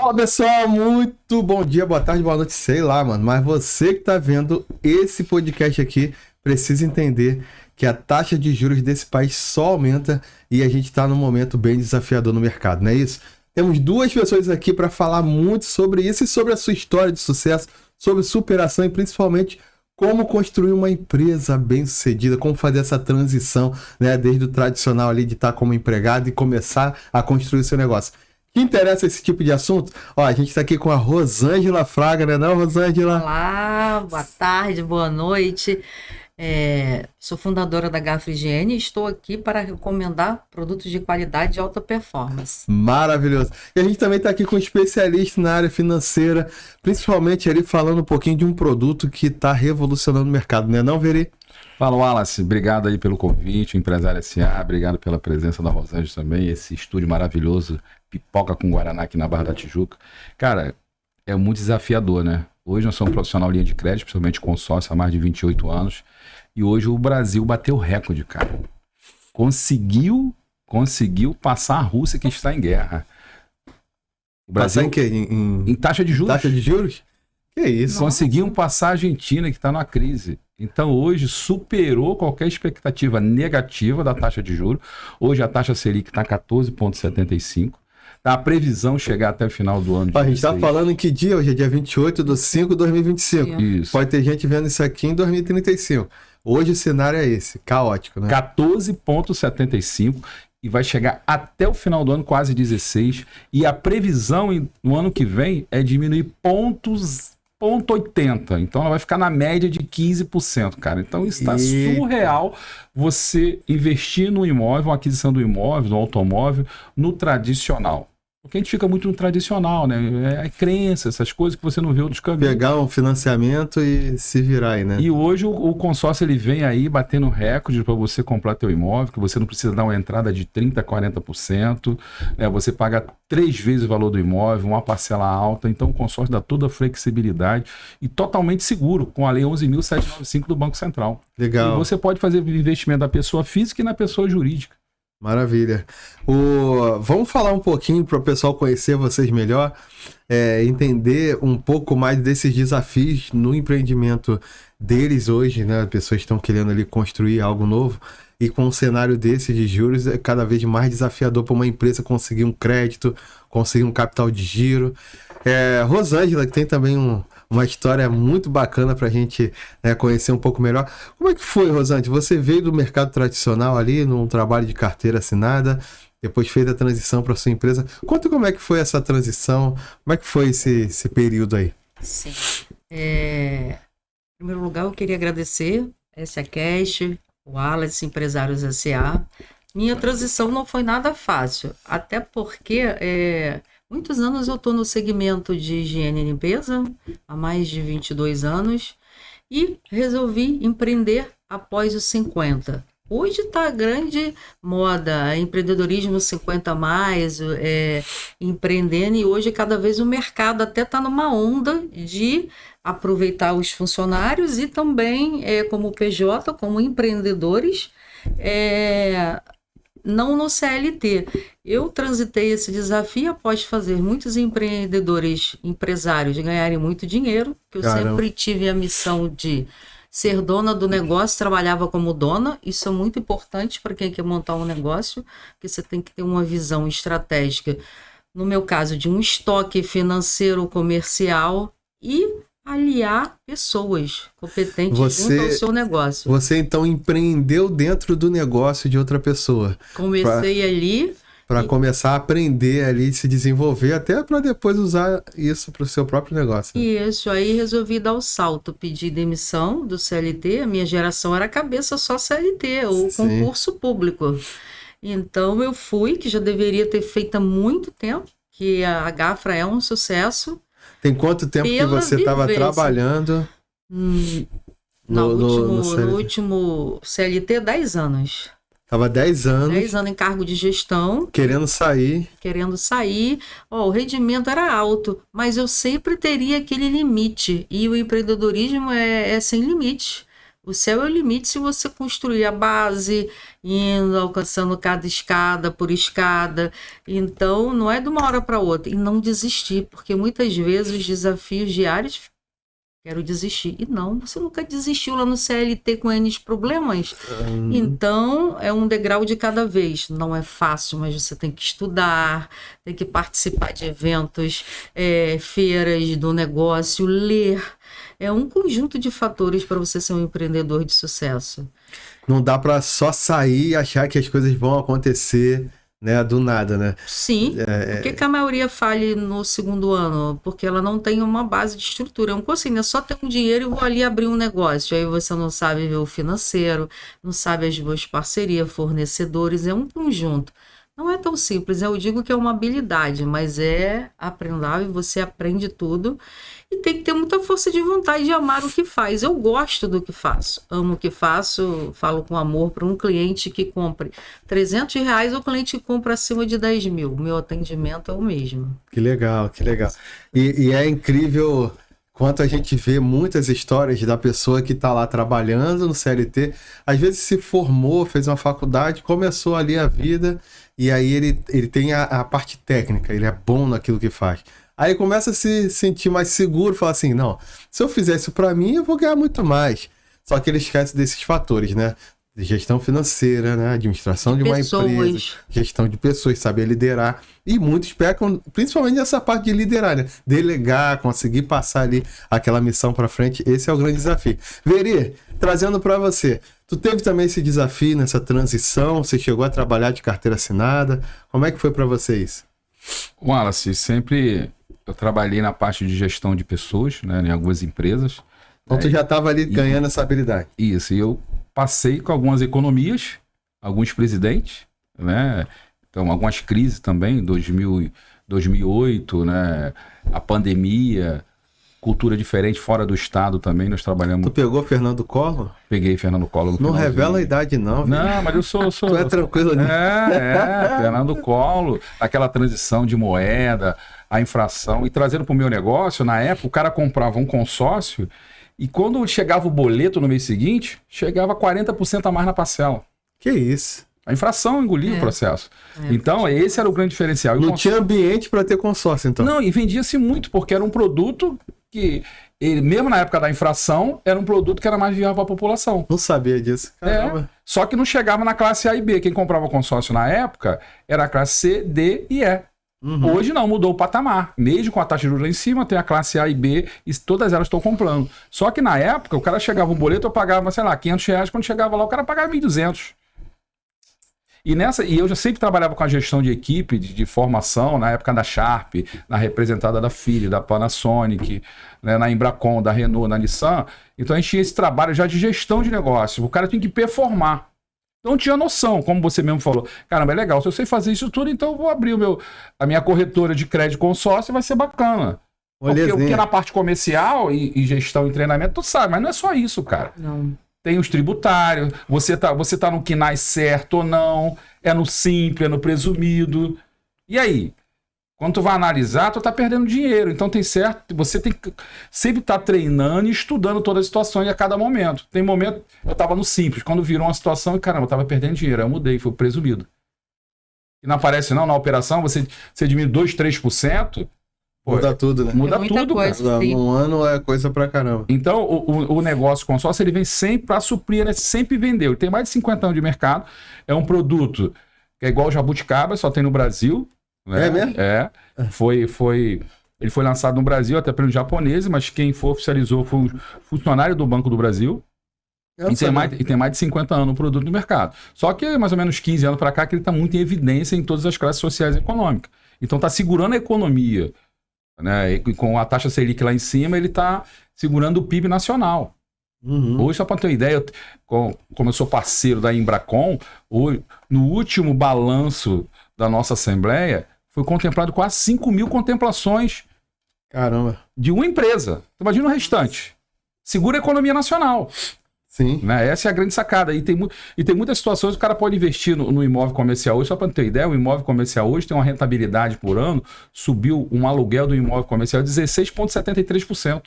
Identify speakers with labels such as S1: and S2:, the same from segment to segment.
S1: Fala pessoal, muito bom dia, boa tarde, boa noite, sei lá, mano. Mas você que tá vendo esse podcast aqui precisa entender que a taxa de juros desse país só aumenta e a gente tá num momento bem desafiador no mercado, não é isso? Temos duas pessoas aqui para falar muito sobre isso e sobre a sua história de sucesso, sobre superação e principalmente como construir uma empresa bem-sucedida, como fazer essa transição, né, desde o tradicional ali de estar como empregado e começar a construir o seu negócio. Que interessa esse tipo de assunto? Ó, a gente está aqui com a Rosângela Fraga, né não, Rosângela?
S2: Olá, boa tarde, boa noite. Sou fundadora da Gafra Higiene e estou aqui para recomendar produtos de qualidade e alta performance.
S1: Maravilhoso. E a gente também está aqui com um especialista na área financeira, principalmente ali falando um pouquinho de um produto que está revolucionando o mercado, né não, Veri?
S3: Fala, Wallace, obrigado aí pelo convite, Empresário S.A., obrigado pela presença da Rosângela também, esse estúdio maravilhoso, pipoca com Guaraná aqui na Barra da Tijuca. Cara, é muito desafiador, né? Hoje nós somos um profissional linha de crédito, principalmente consórcio, há mais de 28 anos, e hoje o Brasil bateu recorde, cara. Conseguiu passar a Rússia que está em guerra.
S1: O Brasil passar em quê? Em
S3: taxa de juros.
S1: Taxa de juros? Que isso?
S3: Conseguiam passar a Argentina, que está numa crise. Então, hoje, superou qualquer expectativa negativa da taxa de juros. Hoje, a taxa Selic está 14,75. Tá a previsão chegar até o final do ano.
S1: A gente está falando em que dia? Hoje é dia 28/5/2025.
S3: Isso.
S1: Pode ter gente vendo isso aqui em 2035. Hoje o cenário é esse, caótico, né?
S3: 14,75 e vai chegar até o final do ano quase 16. E a previsão no ano que vem é diminuir 0,80. Então ela vai ficar na média de 15%, cara. Então isso está surreal você investir no imóvel, uma aquisição do imóvel, do automóvel, no tradicional. Porque a gente fica muito no tradicional, né? É crença, essas coisas que você não vê outros caminhos.
S1: Pegar um financiamento e se virar aí, né?
S3: E hoje o consórcio ele vem aí batendo recorde para você comprar teu imóvel, que você não precisa dar uma entrada de 30%, 40%, né? Você paga 3 vezes o valor do imóvel, uma parcela alta, então o consórcio dá toda a flexibilidade e totalmente seguro, com a Lei 11.795 do Banco Central.
S1: Legal.
S3: E você pode fazer o investimento da pessoa física e na pessoa jurídica.
S1: Maravilha. Vamos falar um pouquinho para o pessoal conhecer vocês melhor, entender um pouco mais desses desafios no empreendimento deles hoje, né? As pessoas estão querendo ali construir algo novo e com um cenário desse de juros é cada vez mais desafiador para uma empresa conseguir um crédito, conseguir um capital de giro. Rosângela, que tem também uma história muito bacana para a gente, né, conhecer um pouco melhor. Como é que foi, Rosângela? Você veio do mercado tradicional ali, num trabalho de carteira assinada, depois fez a transição para sua empresa. Conta como é que foi essa transição, como é que foi esse período aí?
S2: Sim. Em primeiro lugar, eu queria agradecer essa Cash, o Wallace, Empresários S.A. Minha transição não foi nada fácil, até porque muitos anos eu estou no segmento de higiene e limpeza, há mais de 22 anos, e resolvi empreender após os 50. Hoje está a grande moda, empreendedorismo 50 mais, empreendendo, e hoje cada vez o mercado até está numa onda de aproveitar os funcionários e também como PJ, como empreendedores, não no CLT. Eu transitei esse desafio após fazer muitos empresários ganharem muito dinheiro, que eu sempre tive a missão de ser dona do negócio, trabalhava como dona. Isso é muito importante para quem quer montar um negócio, porque você tem que ter uma visão estratégica, no meu caso, de um estoque financeiro comercial e aliar pessoas competentes junto ao seu negócio.
S1: Você então empreendeu dentro do negócio de outra pessoa.
S2: Comecei ali.
S1: Para começar a aprender ali, se desenvolver, até para depois usar isso para o seu próprio negócio.
S2: Isso, aí resolvi dar o salto, pedi demissão do CLT, a minha geração era cabeça só CLT, ou concurso público. Então eu fui, que já deveria ter feito há muito tempo, que a Gafra é um sucesso.
S1: Tem quanto tempo que você estava trabalhando?
S2: No último CLT, 10 anos.
S1: Estava 10 anos.
S2: 10 anos em cargo de gestão.
S1: Querendo sair.
S2: O rendimento era alto, mas eu sempre teria aquele limite. E o empreendedorismo é sem limite. O céu é o limite se você construir a base, indo, alcançando cada escada por escada. Então, não é de uma hora para outra. E não desistir, porque muitas vezes os desafios diários, quero desistir. E não, você nunca desistiu lá no CLT com N problemas. Então, é um degrau de cada vez. Não é fácil, mas você tem que estudar, tem que participar de eventos, feiras do negócio, ler. É um conjunto de fatores para você ser um empreendedor de sucesso.
S1: Não dá para só sair e achar que as coisas vão acontecer, né, do nada, né?
S2: Sim. Por que a maioria falha no segundo ano? Porque ela não tem uma base de estrutura. É um assim, é só ter um dinheiro e vou ali abrir um negócio. Aí você não sabe ver o financeiro, não sabe as boas parcerias, fornecedores. É um conjunto. Não é tão simples, eu digo que é uma habilidade, mas é aprendável, você aprende tudo e tem que ter muita força de vontade de amar o que faz. Eu gosto do que faço, amo o que faço, falo com amor para um cliente que compre R$300, o cliente compra acima de 10 mil. O meu atendimento é o mesmo.
S1: Que legal, que legal. E é incrível quanto a gente vê muitas histórias da pessoa que está lá trabalhando no CLT, às vezes se formou, fez uma faculdade, começou ali a vida, e aí ele tem a parte técnica, ele é bom naquilo que faz. Aí começa a se sentir mais seguro, fala assim, não, se eu fizer isso para mim, eu vou ganhar muito mais. Só que ele esquece desses fatores, né? De gestão financeira, né? Administração de uma empresa, gestão de pessoas, saber liderar. E muitos pecam, principalmente nessa parte de liderar, né? Delegar, conseguir passar ali aquela missão para frente. Esse é o grande desafio. Veri, trazendo para você, tu teve também esse desafio nessa transição? Você chegou a trabalhar de carteira assinada? Como é que foi para você isso?
S3: Wallace, sempre eu trabalhei na parte de gestão de pessoas, né? Em algumas empresas.
S1: Então tu já estava ali ganhando essa habilidade.
S3: Isso, e eu passei com algumas economias, alguns presidentes, né? Então, algumas crises também, 2008, né? A pandemia, cultura diferente fora do estado também, nós trabalhamos...
S1: Tu pegou Fernando Collor?
S3: Peguei Fernando Collor.
S1: Não revela a idade não.
S3: Não, mas eu sou...
S1: Tu é tranquilo ali.
S3: Fernando Collor, aquela transição de moeda, a infração, e trazendo para o meu negócio, na época, o cara comprava um consórcio, e quando chegava o boleto no mês seguinte, chegava 40% a mais na parcela.
S1: Que isso?
S3: A infração engolia o processo. Então, esse era o grande diferencial.
S1: Não tinha ambiente para ter consórcio, então?
S3: Não, e vendia-se muito, porque era um produto que, mesmo na época da infração, era um produto que era mais viável para a população.
S1: Não sabia disso. Caramba.
S3: Só que não chegava na classe A e B. Quem comprava consórcio na época era a classe C, D e E. Hoje não, mudou o patamar. Mesmo com a taxa de juros lá em cima, tem a classe A e B e todas elas estão comprando. Só que na época, o cara chegava um boleto, eu pagava, sei lá, R$500. Quando chegava lá, o cara pagava R$1.200. E eu já sempre trabalhava com a gestão de equipe, de formação, na época da Sharp, na representada da Philips, da Panasonic, né, na Embracon, da Renault, na Nissan. Então a gente tinha esse trabalho já de gestão de negócio. O cara tinha que performar. Então tinha noção, como você mesmo falou. Caramba, é legal, se eu sei fazer isso tudo, então eu vou abrir a minha corretora de crédito consórcio e vai ser bacana. Porque na parte comercial e gestão e treinamento, tu sabe, mas não é só isso, cara.
S2: Não.
S3: Tem os tributários, você tá no KNAI certo ou não, é no simples, é no presumido. E aí? Quando tu vai analisar, tu tá perdendo dinheiro. Então você tem que sempre estar treinando e estudando todas as situações a cada momento. Tem momento, eu tava no simples, quando virou uma situação, e caramba, eu tava perdendo dinheiro, aí eu mudei, foi presumido. E não aparece não, na operação, você diminui 2%, 3%,
S1: muda tudo, né?
S3: Muda tudo,
S2: coisa,
S3: cara.
S1: Um ano é coisa pra caramba.
S3: Então, o negócio consórcio, ele vem sempre para suprir, né? Sempre vendeu. Ele tem mais de 50 anos de mercado. É um produto que é igual o jabuticaba, só tem no Brasil. Né?
S1: É mesmo?
S3: Ele foi lançado no Brasil até pelos japoneses, mas quem oficializou foi um funcionário do Banco do Brasil. E tem mais de 50 anos no produto no mercado. Só que mais ou menos 15 anos para cá que ele está muito em evidência em todas as classes sociais e econômicas. Então está segurando a economia. Né? E com a taxa Selic lá em cima, ele está segurando o PIB nacional. Hoje, só para ter uma ideia, como eu sou parceiro da Embracon, no último balanço da nossa Assembleia, foi contemplado quase 5 mil contemplações.
S1: Caramba.
S3: De uma empresa. Imagina o restante. Segura a economia nacional.
S1: Sim.
S3: Né? Essa é a grande sacada. E tem muitas situações que o cara pode investir no imóvel comercial hoje. Só para ter ideia, o imóvel comercial hoje tem uma rentabilidade por ano, subiu um aluguel do imóvel comercial de 16,73%.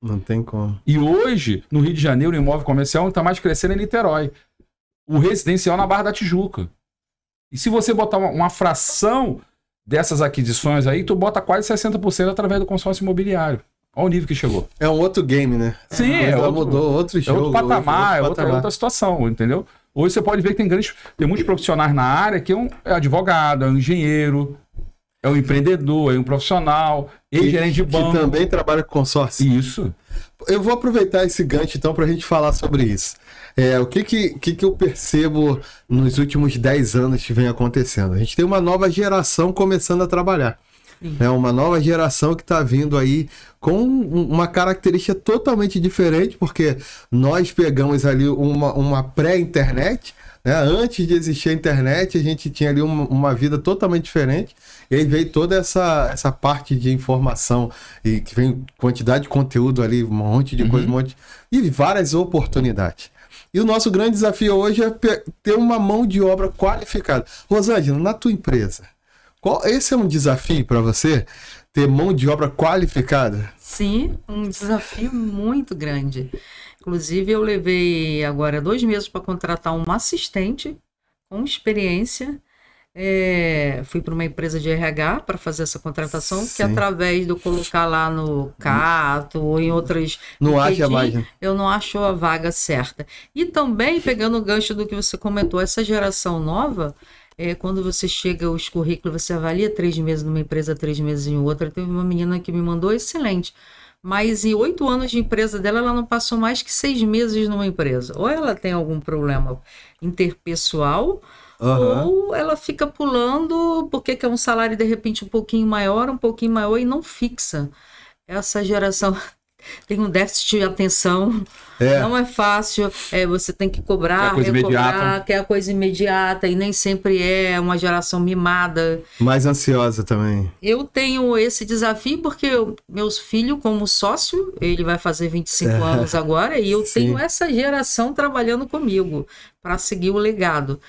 S1: Não tem como.
S3: E hoje, no Rio de Janeiro, o imóvel comercial está mais crescendo em Niterói. O residencial na Barra da Tijuca. E se você botar uma fração dessas aquisições aí, tu bota quase 60% através do consórcio imobiliário. Olha o nível que chegou.
S1: É um outro game, né?
S3: Sim,
S1: mudou, outro jogo.
S3: É outro patamar, outra situação, entendeu? Hoje você pode ver que tem muitos profissionais na área que é advogado, é um engenheiro, é um empreendedor, é um profissional, gerente de banco.
S1: Que também trabalha com consórcio.
S3: Isso.
S1: Eu vou aproveitar esse gancho, então, para a gente falar sobre isso. O que eu percebo nos últimos 10 anos que vem acontecendo? A gente tem uma nova geração começando a trabalhar. Uma nova geração que está vindo aí com uma característica totalmente diferente, porque nós pegamos ali uma pré-internet, né? Antes de existir a internet, a gente tinha ali uma vida totalmente diferente. E aí veio toda essa parte de informação, e que vem quantidade de conteúdo ali, um monte de coisa, e várias oportunidades. E o nosso grande desafio hoje é ter uma mão de obra qualificada. Rosângela, na tua empresa, esse é um desafio para você? Ter mão de obra qualificada?
S2: Sim, um desafio muito grande. Inclusive, eu levei agora 2 meses para contratar uma assistente com experiência. Fui para uma empresa de RH para fazer essa contratação, que através de eu colocar lá no Cato ou em outras...
S1: Não acha a vaga.
S2: Eu não acho a vaga certa. E também, pegando o gancho do que você comentou, essa geração nova... quando você chega os currículos, você avalia 3 meses numa empresa, 3 meses em outra. Teve uma menina que me mandou excelente, mas em 8 anos de empresa dela, ela não passou mais que 6 meses numa empresa. Ou ela tem algum problema interpessoal, ou ela fica pulando porque quer um salário de repente um pouquinho maior e não fixa. Essa geração... tem um déficit de atenção, não é fácil, você tem que cobrar, quer a coisa imediata, e nem sempre é uma geração mimada.
S1: Mais ansiosa também.
S2: Eu tenho esse desafio porque meus filhos, como sócio, ele vai fazer 25 anos agora, e eu tenho essa geração trabalhando comigo para seguir o legado.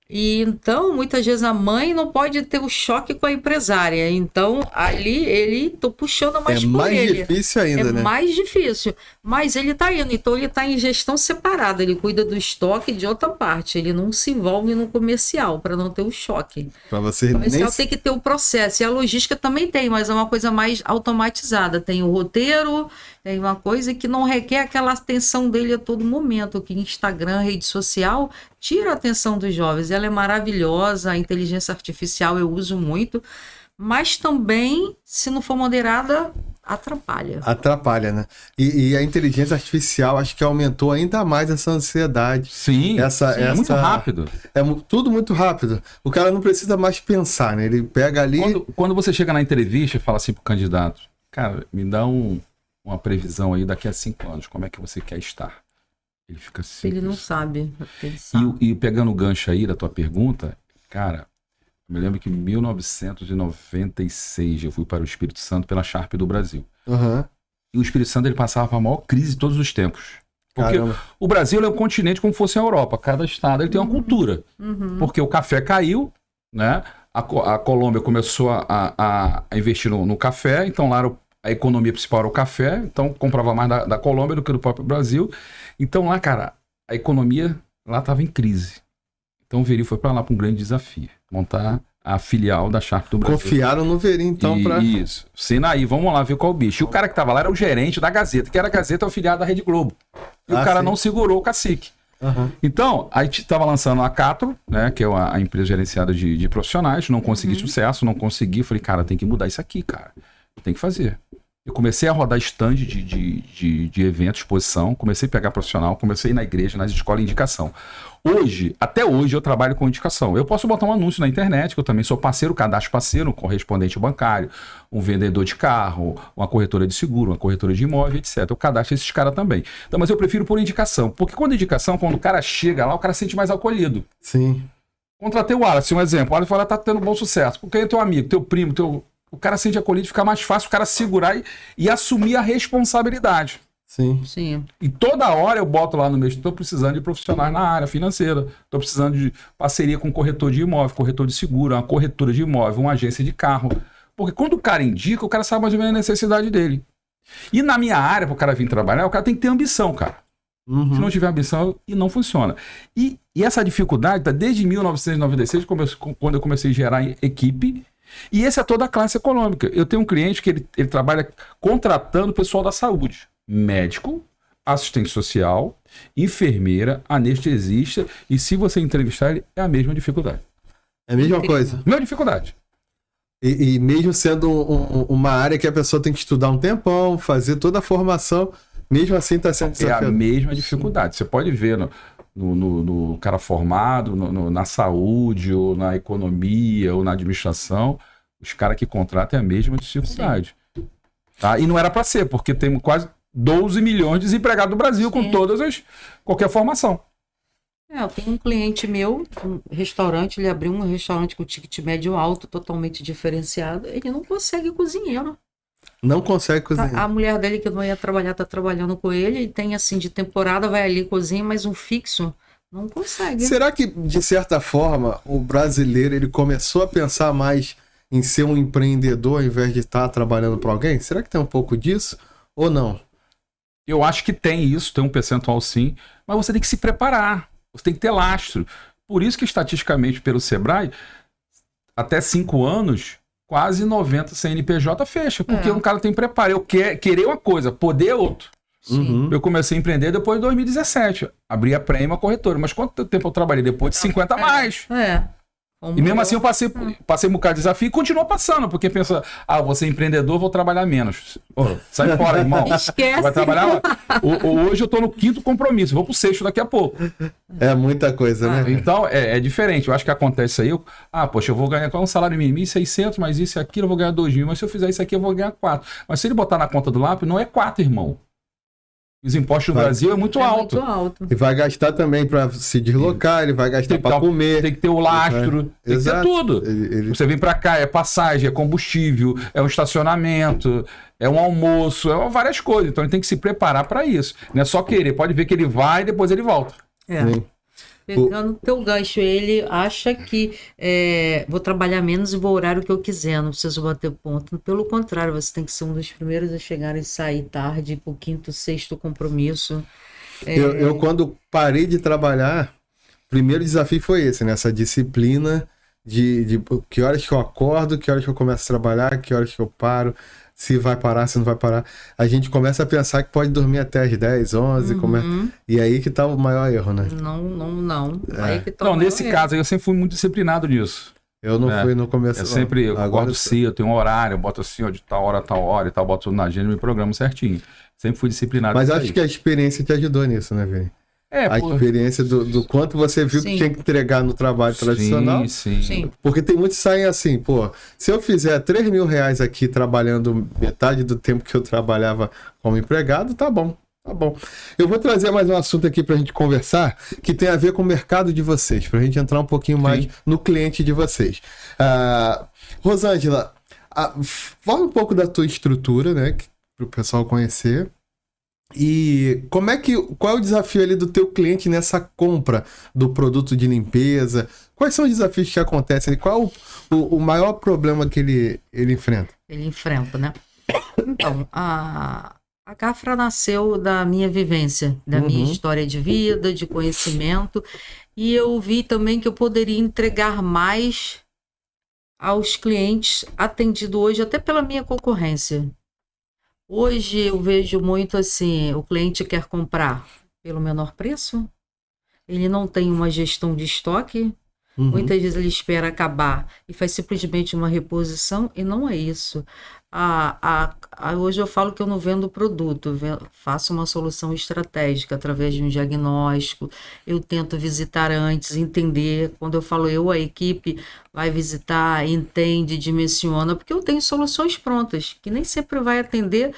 S2: E então, muitas vezes a mãe não pode ter o choque com a empresária. Então, ali, tô puxando mais por ele.
S1: É mais difícil ainda, né?
S2: É mais difícil. Mas ele tá indo. Então, ele tá em gestão separada. Ele cuida do estoque de outra parte. Ele não se envolve no comercial, para não ter o choque.
S1: Para você
S2: o comercial tem que ter o processo. E a logística também tem, mas é uma coisa mais automatizada. Tem o roteiro, tem uma coisa que não requer aquela atenção dele a todo momento. Que Instagram, rede social... tira a atenção dos jovens, ela é maravilhosa, a inteligência artificial eu uso muito, mas também, se não for moderada, atrapalha.
S1: Atrapalha, né? E a inteligência artificial acho que aumentou ainda mais essa ansiedade.
S3: Sim, é muito rápido.
S1: Tudo muito rápido. O cara não precisa mais pensar, né? Ele pega ali...
S3: Quando você chega na entrevista e fala assim pro candidato, cara, me dá uma previsão aí daqui a 5 anos, como é que você quer estar? Ele fica assim.
S2: Ele não sabe.
S3: E pegando o gancho aí da tua pergunta, cara, eu me lembro que em 1996 eu fui para o Espírito Santo pela Sharp do Brasil. E o Espírito Santo ele passava a maior crise de todos os tempos. Porque o Brasil é um continente como fosse a Europa. Cada estado ele tem uma cultura. Porque o café caiu, né? A Colômbia começou a investir no café, então lá a economia principal era o café, então comprava mais da Colômbia do que do próprio Brasil. Então lá, cara, a economia lá estava em crise. Então o Veri foi para lá para um grande desafio, montar a filial da Sharp do Brasil.
S1: Confiaram no Veri, então, para...
S3: Isso. Sinaí, vamos lá ver qual é o bicho. E o cara que estava lá era o gerente da Gazeta, que era a Gazeta afiliada da Rede Globo. E o cara não segurou o cacique. Então, a gente estava lançando a Catro, né, que é a empresa gerenciada de profissionais, não consegui sucesso, não consegui. Falei, cara, tem que mudar isso aqui, cara. Tem que fazer. Eu comecei a rodar stand de evento, exposição, comecei a pegar profissional, comecei a ir na igreja, nas escolas de indicação. Até hoje, eu trabalho com indicação. Eu posso botar um anúncio na internet, que eu também sou parceiro, cadastro parceiro, um correspondente bancário, um vendedor de carro, uma corretora de seguro, uma corretora de imóvel, etc. Eu cadastro esses caras também. Então, mas eu prefiro por indicação, porque quando o cara chega lá, o cara se sente mais acolhido.
S1: Sim.
S3: Contratei o Wallace, um exemplo. O Wallace fala, tá tendo bom sucesso. Porque é teu amigo, teu primo, o cara sente acolhido, fica mais fácil o cara segurar e assumir a responsabilidade.
S1: Sim.
S3: E toda hora eu boto lá no meu, estou precisando de profissionais na área financeira, estou precisando de parceria com corretor de imóvel, corretor de seguro, uma corretora de imóvel, uma agência de carro. Porque quando o cara indica, o cara sabe mais ou menos a necessidade dele. E na minha área, para o cara vir trabalhar, o cara tem que ter ambição, cara.
S1: Uhum.
S3: Se não tiver ambição, e não funciona. E essa dificuldade está desde 1996, quando eu comecei a gerar equipe, e essa é toda a classe econômica. Eu tenho um cliente que ele trabalha contratando o pessoal da saúde, médico, assistente social, enfermeira, anestesista, e se você entrevistar ele, é a mesma dificuldade.
S1: É a mesma coisa.
S3: Mesma dificuldade.
S1: E mesmo sendo uma área que a pessoa tem que estudar um tempão, fazer toda a formação, mesmo assim está sendo
S3: É a
S1: desafiador.
S3: mesma dificuldade. Você pode ver no cara formado, na saúde, ou na economia, ou na administração, os caras que contratam é a mesma dificuldade. Tá? E não era para ser, porque tem quase 12 milhões de desempregados no Brasil, com qualquer formação.
S2: Eu tenho um cliente meu, um restaurante, ele abriu um restaurante com ticket médio alto, totalmente diferenciado. Ele não consegue cozinheiro.
S1: Não consegue cozinhar.
S2: A mulher dele que não ia trabalhar, tá trabalhando com ele. E tem assim, de temporada, vai ali, cozinha, mas um fixo não consegue.
S1: Será que, de certa forma, o brasileiro ele começou a pensar mais em ser um empreendedor ao invés de estar trabalhando para alguém? Será que tem um pouco disso ou não?
S3: Eu acho que tem isso, tem um percentual sim, mas você tem que se preparar, você tem que ter lastro. Por isso que, estatisticamente, pelo Sebrae, até 5 anos, quase 90 CNPJ fecha, porque um cara tem preparo. Eu querer uma coisa, poder é outro.
S1: Uhum.
S3: Eu comecei a empreender depois de 2017. Abri a Prêmio, uma corretora. Mas quanto tempo eu trabalhei? Depois de 50 a mais. E mesmo assim eu passei um bocado de desafio e continuo passando, porque pensa, vou ser empreendedor, vou trabalhar menos. Sai fora, irmão.
S2: Esquece.
S3: Vai trabalhar lá. Hoje eu tô no 5º compromisso, vou pro 6º daqui a pouco.
S1: É muita coisa, né?
S3: Então é diferente. Eu acho que acontece aí, poxa, eu vou ganhar com um salário mínimo 1.600, mas isso e aquilo eu vou ganhar 2.000, mas se eu fizer isso aqui eu vou ganhar 4. Mas se ele botar na conta do lápis, não é 4, irmão. Os impostos no Brasil é muito alto.
S1: E vai gastar também para se deslocar, ele vai gastar para comer.
S3: Tem que ter o lastro, tem
S1: Exato.
S3: que ter tudo. Você vem para cá, é passagem, é combustível, é um estacionamento, é um almoço, é várias coisas. Então ele tem que se preparar para isso. Não é só querer, pode ver que ele vai e depois ele volta.
S1: Sim.
S2: Pegando o teu gancho, ele acha que vou trabalhar menos e vou horário que eu quiser, não preciso bater ponto. Pelo contrário, você tem que ser um dos primeiros a chegar e sair tarde pro 5º, 6º compromisso.
S1: Eu quando parei de trabalhar, o primeiro desafio foi esse, né? Essa disciplina de que horas que eu acordo, que horas que eu começo a trabalhar, que horas que eu paro, se vai parar, se não vai parar. A gente começa a pensar que pode dormir até as 10, 11, e aí que tá o maior erro, né?
S2: Não. Aí que tá
S3: Não,
S2: o maior
S3: nesse
S2: erro.
S3: caso aí eu sempre fui muito disciplinado nisso.
S1: Eu não fui no começo.
S3: Eu acordo cedo, eu tenho um horário, eu boto assim, de tal hora e tal, boto tudo na agenda e me programo certinho. Sempre fui disciplinado.
S1: Mas acho que a experiência te ajudou nisso, né, Vini? A experiência do quanto você viu que tinha que entregar no trabalho tradicional.
S3: Sim.
S1: Porque tem muitos que saem assim, se eu fizer R$3.000 aqui trabalhando metade do tempo que eu trabalhava como empregado, tá bom. Eu vou trazer mais um assunto aqui pra gente conversar, que tem a ver com o mercado de vocês, pra gente entrar um pouquinho mais no cliente de vocês. Rosângela, fala um pouco da tua estrutura, né, pro pessoal conhecer. E qual é o desafio ali do teu cliente nessa compra do produto de limpeza? Quais são os desafios que acontecem ali? Qual é o maior problema que ele enfrenta?
S2: Ele enfrenta, né? Então, a Cafra nasceu da minha vivência, da minha história de vida, de conhecimento, e eu vi também que eu poderia entregar mais aos clientes atendido hoje, até pela minha concorrência. Hoje eu vejo muito assim, o cliente quer comprar pelo menor preço, ele não tem uma gestão de estoque, muitas vezes ele espera acabar e faz simplesmente uma reposição, e não é isso. Hoje eu falo que eu não vendo produto, faço uma solução estratégica através de um diagnóstico, eu tento visitar antes, entender, quando eu falo a equipe vai visitar, entende, dimensiona, porque eu tenho soluções prontas, que nem sempre vai atender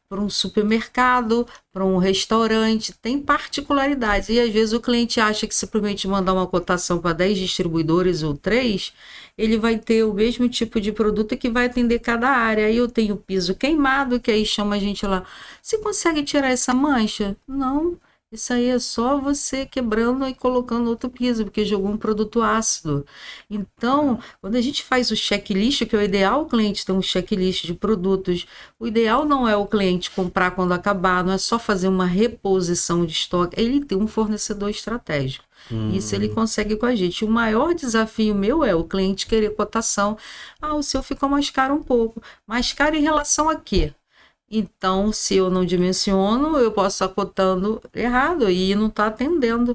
S2: para um supermercado, para um restaurante, tem particularidades. E às vezes o cliente acha que simplesmente mandar uma cotação para 10 distribuidores ou 3, ele vai ter o mesmo tipo de produto que vai atender cada área. Aí eu tenho piso queimado, que aí chama a gente lá, você consegue tirar essa mancha? Não, Isso aí é só você quebrando e colocando outro piso, porque jogou um produto ácido. Então, quando a gente faz o checklist, que é o ideal, o cliente ter um checklist de produtos. O ideal não é o cliente comprar quando acabar, não é só fazer uma reposição de estoque, é ele ter um fornecedor estratégico. Isso ele consegue com a gente. O maior desafio meu é o cliente querer cotação. Ah, o seu ficou mais caro um pouco. Mais caro em relação a quê? Então, se eu não dimensiono, eu posso estar cotando errado e não está atendendo.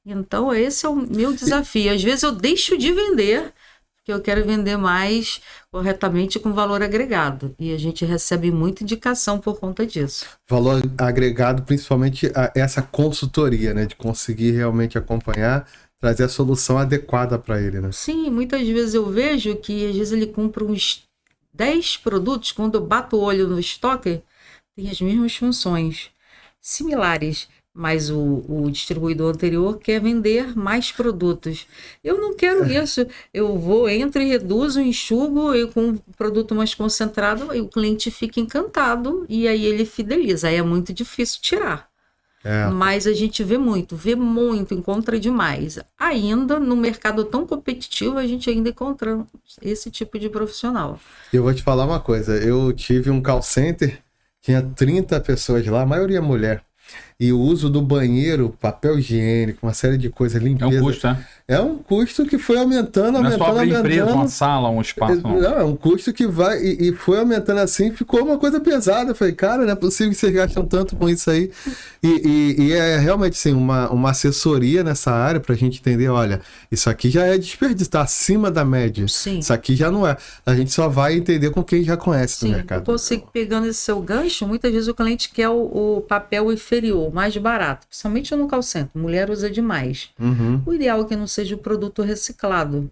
S2: Então, esse é o meu desafio. Às vezes eu deixo de vender, porque eu quero vender mais corretamente com valor agregado. E a gente recebe muita indicação por conta disso.
S1: Valor agregado, principalmente essa consultoria, né? De conseguir realmente acompanhar, trazer a solução adequada para ele, né?
S2: Sim, muitas vezes eu vejo que às vezes ele compra uns 10 produtos, quando eu bato o olho no estoque, tem as mesmas funções, similares, mas o distribuidor anterior quer vender mais produtos. Eu não quero isso. Eu entro e reduzo, enxugo, e com um produto mais concentrado, e o cliente fica encantado, e aí ele fideliza. Aí é muito difícil tirar. Mas a gente vê muito, encontra demais. Ainda no mercado tão competitivo, a gente ainda encontra esse tipo de profissional.
S1: Eu vou te falar uma coisa, eu tive um call center, tinha 30 pessoas lá, a maioria mulher. E o uso do banheiro, papel higiênico, uma série de coisas, limpeza.
S3: É um custo, né?
S1: É um custo que foi aumentando.
S3: Não é só abrir empresa, uma sala, um espaço.
S1: Não, é um custo que vai e foi aumentando assim, ficou uma coisa pesada. Eu falei, cara, não é possível que vocês gastam tanto com isso aí. E é realmente assim, uma assessoria nessa área pra gente entender, olha, isso aqui já é desperdício, tá acima da média.
S2: Sim.
S1: Isso aqui já não é. A gente só vai entender com quem já conhece no mercado.
S2: Eu consigo, pegando esse seu gancho, muitas vezes o cliente quer o papel inferior, mais barato, principalmente no call center. Mulher usa demais. O ideal é que não seja o produto reciclado.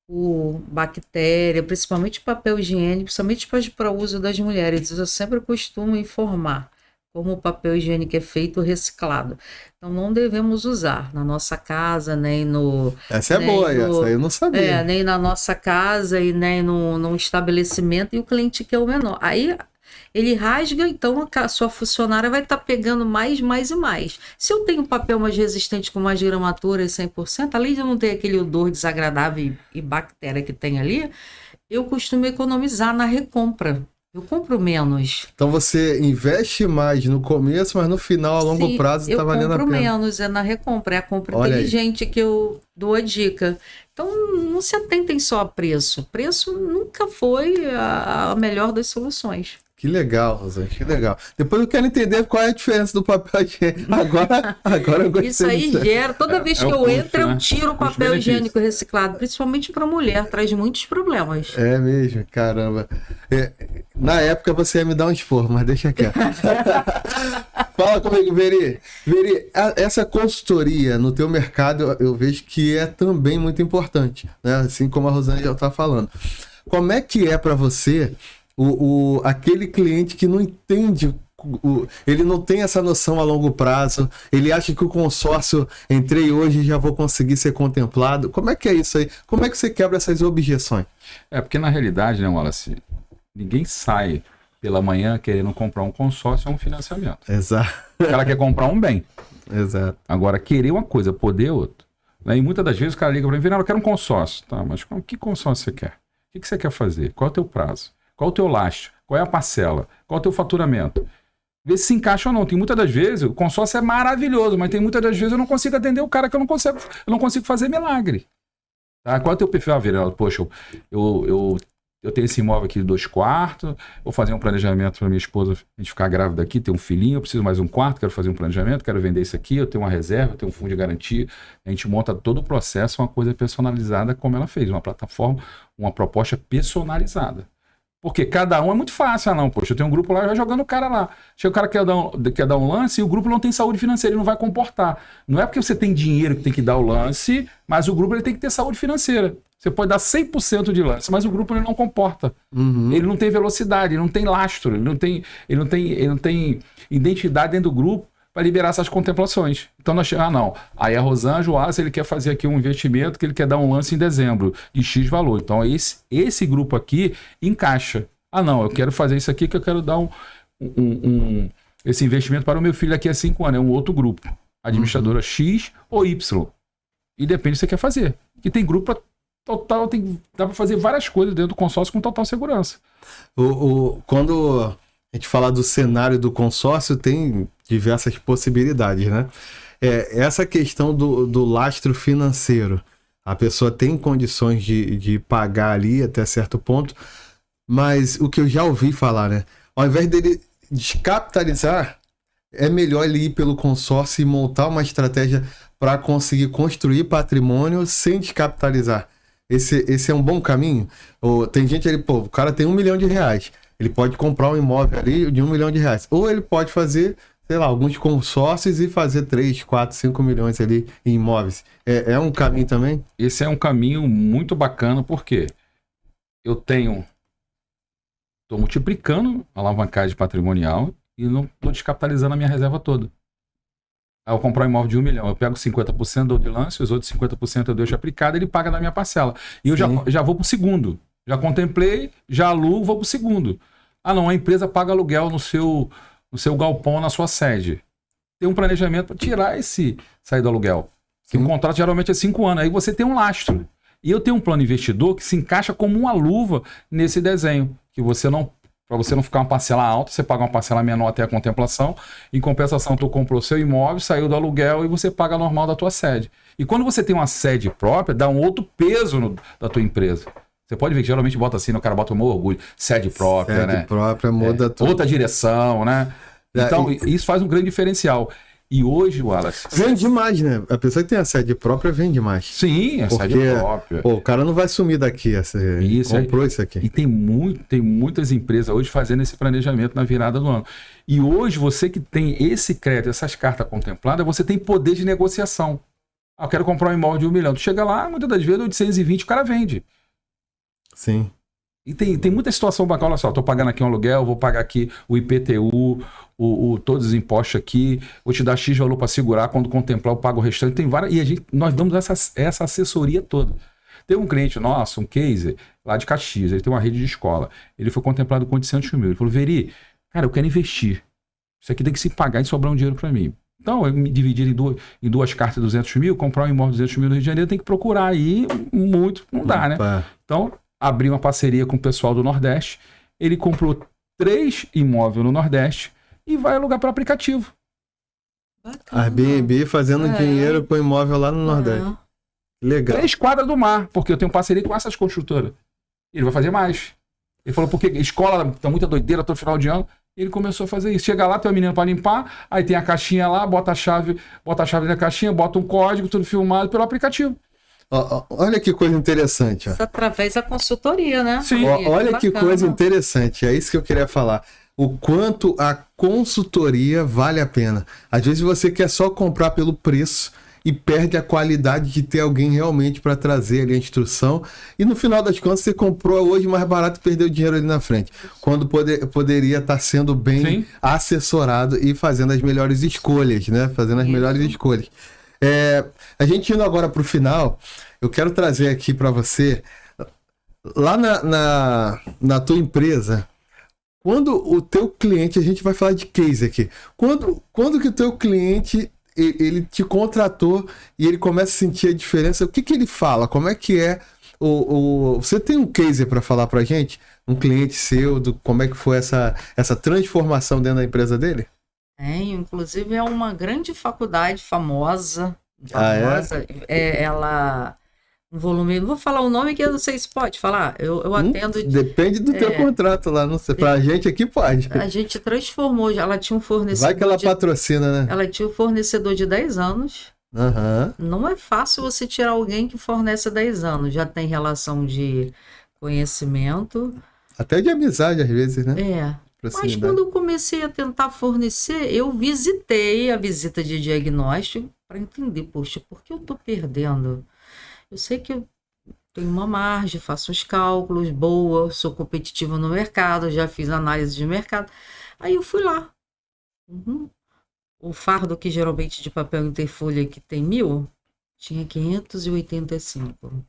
S2: O bactéria, principalmente papel higiênico, principalmente para o uso das mulheres. Eu sempre costumo informar como o papel higiênico é feito reciclado. Então não devemos usar na nossa casa, nem no...
S1: Essa é boa, essa aí eu não sabia.
S2: Nem na nossa casa e nem num estabelecimento, e o cliente quer o menor. Aí ele rasga, então a sua funcionária vai estar pegando mais e mais. Se eu tenho papel mais resistente com mais gramatura e 100%, além de não ter aquele odor desagradável e bactéria que tem ali, eu costumo economizar na recompra. Eu compro menos.
S1: Então você investe mais no começo, mas no final, a longo prazo, está valendo a pena.
S2: Eu compro menos, é na recompra. É a compra inteligente que eu dou a dica. Então, não se atentem só a preço. Preço nunca foi a melhor das soluções.
S1: Que legal, Rosângela, que legal. Depois eu quero entender qual é a diferença do papel higiênico. Agora eu gostei.
S2: Isso aí gera, toda vez que eu entro, eu tiro o papel higiênico reciclado, principalmente para mulher, traz muitos problemas.
S1: É mesmo, caramba. Na época você ia me dar um esporro, mas deixa quieto. Fala comigo, Veri. Veri, essa consultoria no teu mercado, eu vejo que é também muito importante, né? Assim como a Rosângela já está falando. Como é que é para você aquele cliente que não entende, ele não tem essa noção a longo prazo, ele acha que o consórcio, entrei hoje e já vou conseguir ser contemplado? Como é que é isso aí? Como é que você quebra essas objeções?
S3: Porque na realidade, né, Wallace, ninguém sai pela manhã querendo comprar um consórcio ou um financiamento.
S1: Exato.
S3: O cara quer comprar um bem.
S1: Exato.
S3: Agora, querer uma coisa, poder outra. Né? E muitas das vezes o cara liga para mim, eu quero um consórcio. Tá, mas que consórcio você quer? O que você quer fazer? Qual é o teu prazo? Qual é o teu lastro? Qual é a parcela? Qual é o teu faturamento? Vê se encaixa ou não. Tem muitas das vezes, o consórcio é maravilhoso, mas tem muitas das vezes eu não consigo atender o cara que eu não consigo fazer milagre. Tá? Qual é o teu perfil? Virela? Poxa, eu tenho esse imóvel aqui de 2 quartos, vou fazer um planejamento para minha esposa, a gente ficar grávida aqui, ter um filhinho, eu preciso mais um quarto, quero fazer um planejamento, quero vender isso aqui, eu tenho uma reserva, eu tenho um fundo de garantia. A gente monta todo o processo, uma coisa personalizada como ela fez, uma plataforma, uma proposta personalizada. Porque cada um é muito fácil. Não, poxa, eu tenho um grupo lá já jogando o cara lá. Chega o cara que quer dar um lance e o grupo não tem saúde financeira, ele não vai comportar. Não é porque você tem dinheiro que tem que dar o lance, mas o grupo ele tem que ter saúde financeira. Você pode dar 100% de lance, mas o grupo ele não comporta. Ele não tem velocidade, ele não tem lastro, ele não tem identidade dentro do grupo para liberar essas contemplações. Então nós chegamos, não. Aí a Rosângela, o Wallace, ele quer fazer aqui um investimento que ele quer dar um lance em dezembro de X valor. Então esse grupo aqui encaixa. Não, eu quero fazer isso aqui que eu quero dar esse investimento para o meu filho daqui a 5 anos, é um outro grupo. Administradora X ou Y. E depende do que você quer fazer. E tem grupo para total, dá para fazer várias coisas dentro do consórcio com total segurança.
S1: Quando a gente fala do cenário do consórcio, tem diversas possibilidades, né? Essa questão do lastro financeiro. A pessoa tem condições de pagar ali até certo ponto, mas o que eu já ouvi falar, né? Ao invés dele descapitalizar, é melhor ele ir pelo consórcio e montar uma estratégia para conseguir construir patrimônio sem descapitalizar. Esse é um bom caminho? Ou tem gente ali, o cara tem R$1 milhão, ele pode comprar um imóvel ali de R$1 milhão. Ou ele pode fazer, sei lá, alguns consórcios e fazer 3, 4, 5 milhões ali em imóveis. É um caminho também?
S3: Esse é um caminho muito bacana, porque eu estou multiplicando a alavancagem patrimonial e não estou descapitalizando a minha reserva toda. Aí eu comprar um imóvel de R$1 milhão, eu pego 50%, dou de lance, os outros 50% eu deixo aplicado, ele paga na minha parcela. E eu já vou para o segundo. Já contemplei, já alugo, vou para o segundo. Ah não, a empresa paga aluguel no seu galpão, na sua sede. Tem um planejamento para tirar sair do aluguel. E o contrato geralmente é 5 anos. Aí você tem um lastro. E eu tenho um plano investidor que se encaixa como uma luva nesse desenho. Que você não... Para você não ficar uma parcela alta, você paga uma parcela menor até a contemplação. Em compensação, tu comprou seu imóvel, saiu do aluguel e você paga normal da tua sede. E quando você tem uma sede própria, dá um outro peso da tua empresa. Você pode ver que geralmente bota assim, o cara bota um orgulho. Sede própria, né?
S1: Sede própria, muda tudo.
S3: Outra direção, né? Então, isso faz um grande diferencial. E hoje, Wallace...
S1: Vende demais, né? A pessoa que tem a sede própria vende mais.
S3: Sim, a sede própria.
S1: O cara não vai sumir daqui. Comprou isso aqui.
S3: E tem muitas empresas hoje fazendo esse planejamento na virada do ano. E hoje, você que tem esse crédito, essas cartas contempladas, você tem poder de negociação. Eu quero comprar um imóvel de R$1 milhão. Tu chega lá, muitas das vezes, 820, o cara vende.
S1: Sim.
S3: E tem muita situação bacana. Olha só, estou pagando aqui um aluguel, vou pagar aqui o IPTU, todos os impostos aqui, vou te dar X valor para segurar, quando contemplar eu pago o restante. Tem várias, e nós damos essa assessoria toda. Tem um cliente nosso, um case, lá de Caxias, ele tem uma rede de escola. Ele foi contemplado com 800 mil. Ele falou, Veri, cara, eu quero investir. Isso aqui tem que se pagar e sobrar um dinheiro para mim. Então, eu me dividir em duas cartas de 200 mil, comprar um imóvel de 200 mil no Rio de Janeiro, tem que procurar aí muito, não dá, né? Então, abri uma parceria com o pessoal do Nordeste, ele comprou 3 imóveis no Nordeste e vai alugar para aplicativo.
S1: Bacana. Airbnb fazendo dinheiro com imóvel lá no Nordeste. Legal.
S3: 3 quadras do mar, porque eu tenho parceria com essas construtoras. Ele vai fazer mais. Ele falou, porque escola tá muita doideira todo final de ano. Ele começou a fazer isso. Chega lá, tem uma menina para limpar, aí tem a caixinha lá, bota a chave na caixinha, bota um código, tudo filmado pelo aplicativo.
S1: Olha que coisa interessante. Ó.
S2: Isso através da consultoria, né?
S3: Sim.
S1: Olha que coisa interessante. É isso que eu queria falar. O quanto a consultoria vale a pena. Às vezes você quer só comprar pelo preço e perde a qualidade de ter alguém realmente para trazer ali a instrução. E no final das contas você comprou hoje mais barato e perdeu dinheiro ali na frente. Quando poderia estar sendo bem assessorado e fazendo as melhores escolhas, né? Fazendo as melhores escolhas. A gente indo agora para o final, eu quero trazer aqui para você, lá na tua empresa, quando o teu cliente, a gente vai falar de case aqui, quando que o teu cliente, ele te contratou e ele começa a sentir a diferença, o que ele fala? Como é que é? Você tem um case para falar para a gente? Um cliente seu, como é que foi essa transformação dentro da empresa dele?
S2: Inclusive é uma grande faculdade famosa. Ela, um volume, não vou falar o nome que eu não sei se pode falar. Eu atendo.
S1: Depende do teu contrato lá, não sei. Pra gente aqui pode.
S2: A gente transformou, ela tinha um fornecedor.
S1: Vai que ela patrocina, né?
S2: Ela tinha um fornecedor de 10 anos. Não é fácil você tirar alguém que fornece 10 anos. Já tem relação de conhecimento.
S1: Até de amizade, às vezes, né?
S2: Mas quando eu comecei a tentar fornecer, eu visitei a visita de diagnóstico para entender, poxa, por que eu estou perdendo? Eu sei que eu tenho uma margem, faço os cálculos, boa, sou competitiva no mercado, já fiz análise de mercado. Aí eu fui lá. O fardo que geralmente de papel interfolha que tem 1.000, tinha 585.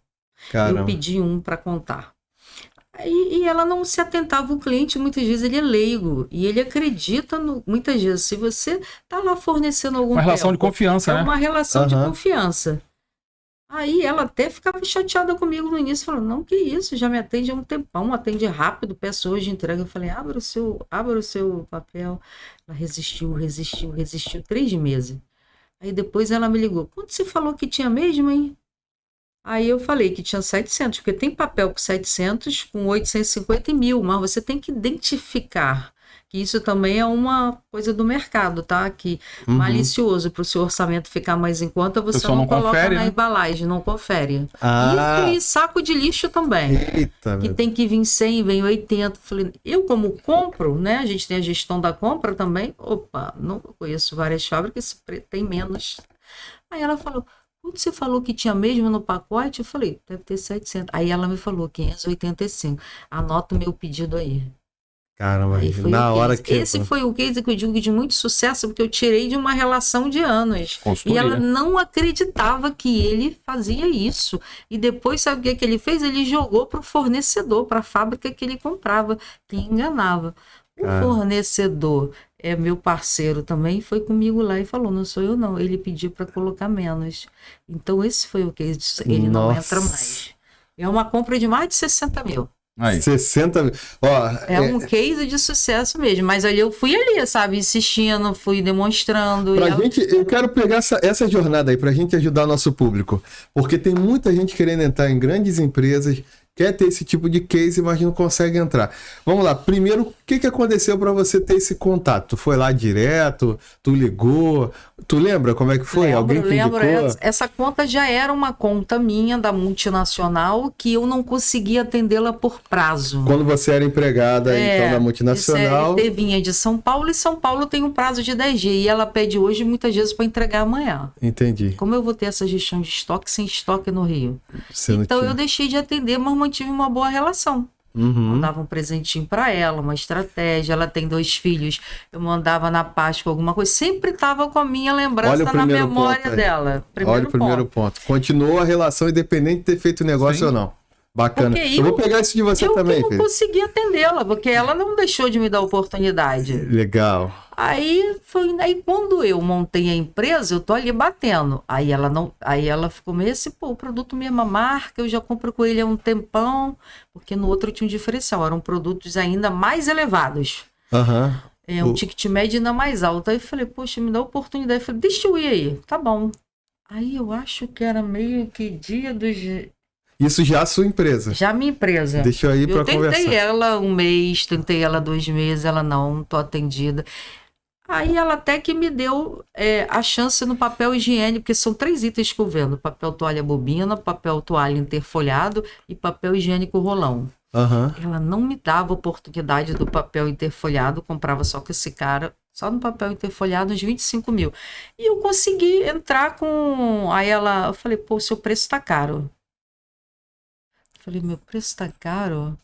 S1: Caramba.
S2: Eu pedi um para contar. E ela não se atentava, o cliente muitas vezes ele é leigo e ele acredita muitas vezes, se você tá lá fornecendo algum
S3: Uma relação de
S2: tempo,
S3: confiança,
S2: é
S3: né?
S2: uma relação de
S1: Aham.
S2: confiança. Aí ela até ficava chateada comigo no início, falando, não, que isso, já me atende há um tempão, atende rápido, peço hoje entrega. Eu falei, abra o seu papel. Ela resistiu 3 meses. Aí depois ela me ligou, quanto você falou que tinha mesmo, hein? Aí eu falei que tinha 700, porque tem papel com 700, com 850 e 1.000, mas você tem que identificar que isso também é uma coisa do mercado, tá? Que
S1: Uhum.
S2: malicioso, para o seu orçamento ficar mais em conta, você
S3: pessoal
S2: não
S3: não
S2: coloca
S3: confere,
S2: na
S3: né?
S2: embalagem, não confere.
S1: Ah,
S2: Isso e saco de lixo também.
S1: eita,
S2: Que
S1: meu.
S2: tem que vir 100, vem 80. Falei, eu como compro, né? A gente tem a gestão da compra também. Opa, não conheço várias fábricas que tem menos. Aí ela falou, quando você falou que tinha mesmo no pacote? Eu falei, deve ter 700. Aí ela me falou, 585. Anota o meu pedido aí.
S1: Caramba,
S2: Aí foi
S1: na
S2: o
S1: hora
S2: case.
S1: que...
S2: Esse foi o case que eu digo de muito sucesso, porque eu tirei de uma relação de anos. E
S3: Consultoria.
S2: ela não acreditava que ele fazia isso. E depois, sabe o que ele fez? Ele jogou para o fornecedor, para a fábrica que ele comprava, que enganava. O
S1: Cara.
S2: fornecedor é meu parceiro também, foi comigo lá e falou, não sou eu não, ele pediu para colocar menos. Então esse foi o case, ele não
S1: Nossa.
S2: entra mais. É uma compra de mais de 60 mil.
S3: Aí.
S1: 60... Ó,
S2: É um case de sucesso mesmo, mas ali eu fui ali, sabe, insistindo, fui demonstrando.
S1: pra
S2: e ela-
S1: gente, eu quero pegar essa jornada aí pra gente ajudar o nosso público. Porque tem muita gente querendo entrar em grandes empresas, quer ter esse tipo de case, mas não consegue entrar. Vamos lá, primeiro, o que aconteceu pra você ter esse contato? Tu foi lá direto? Tu ligou? Tu lembra como é que foi? Alguém te
S2: lembro,
S1: indicou?
S2: essa conta já era uma conta minha da multinacional que eu não conseguia atendê-la por prazo.
S1: Quando você era empregada, então, da multinacional...
S2: CLT vinha de São Paulo e São Paulo tem um prazo de 10 dias e ela pede hoje muitas vezes para entregar amanhã.
S1: Entendi.
S2: Como eu vou ter essa gestão de estoque sem estoque no Rio?
S1: Você não
S2: Então
S1: tinha.
S2: eu deixei de atender, mas mantive uma boa relação.
S1: Uhum.
S2: Mandava um presentinho para ela, uma estratégia. Ela tem 2 filhos. Eu mandava na Páscoa alguma coisa. Sempre estava com a minha
S1: Olha
S2: lembrança
S1: o
S2: na
S1: primeiro
S2: memória
S1: ponto aí.
S2: dela.
S1: Olha o primeiro ponto. Continuou a relação independente de ter feito negócio
S3: Sim.
S1: ou não. Bacana.
S2: Porque
S1: Eu vou pegar isso de você
S2: Eu
S1: também,
S2: que não
S1: filho.
S2: consegui atendê-la, porque ela não deixou de me dar oportunidade.
S1: Legal.
S2: Aí quando eu montei a empresa, eu tô ali batendo. Aí ela ficou meio assim, pô, o produto mesma marca, eu já compro com ele há um tempão, porque no outro tinha um diferencial, eram produtos ainda mais elevados.
S1: Aham.
S2: Um ticket médio ainda mais alto. Aí eu falei, poxa, me dá oportunidade. Eu falei, deixa eu ir aí, tá bom. Aí eu acho que era meio que dia dos...
S1: Isso já a sua empresa.
S2: Já minha empresa.
S1: Deixa eu ir pra
S2: Eu tentei
S1: conversar.
S2: ela 1 mês, tentei ela 2 meses, ela não tô atendida. Aí ela até que me deu a chance no papel higiênico, porque são 3 itens que eu vendo: papel toalha bobina, papel toalha interfolhado e papel higiênico rolão.
S1: Aham.
S2: Ela não me dava oportunidade do papel interfolhado, comprava só com esse cara, só no papel interfolhado, uns 25 mil. E eu consegui entrar com... Aí eu falei, pô, seu preço tá caro. Falei, meu preço tá caro?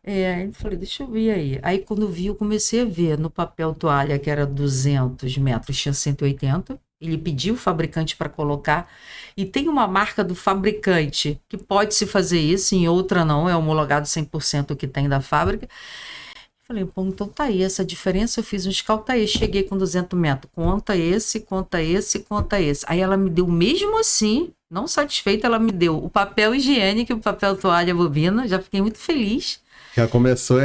S2: Aí eu falei, deixa eu ver aí. Aí quando eu vi, eu comecei a ver no papel toalha, que era 200 metros, tinha 180. Ele pediu o fabricante para colocar. E tem uma marca do fabricante que pode se fazer isso, em outra não, é homologado 100% o que tem da fábrica. Falei, pô, então tá aí, essa diferença eu fiz um cálculo, tá aí, cheguei com 200 metros, conta esse, conta esse, conta esse. Aí ela me deu, mesmo assim, não satisfeita, ela me deu o papel higiênico e o papel toalha bobina, já fiquei muito feliz.
S1: Já começou.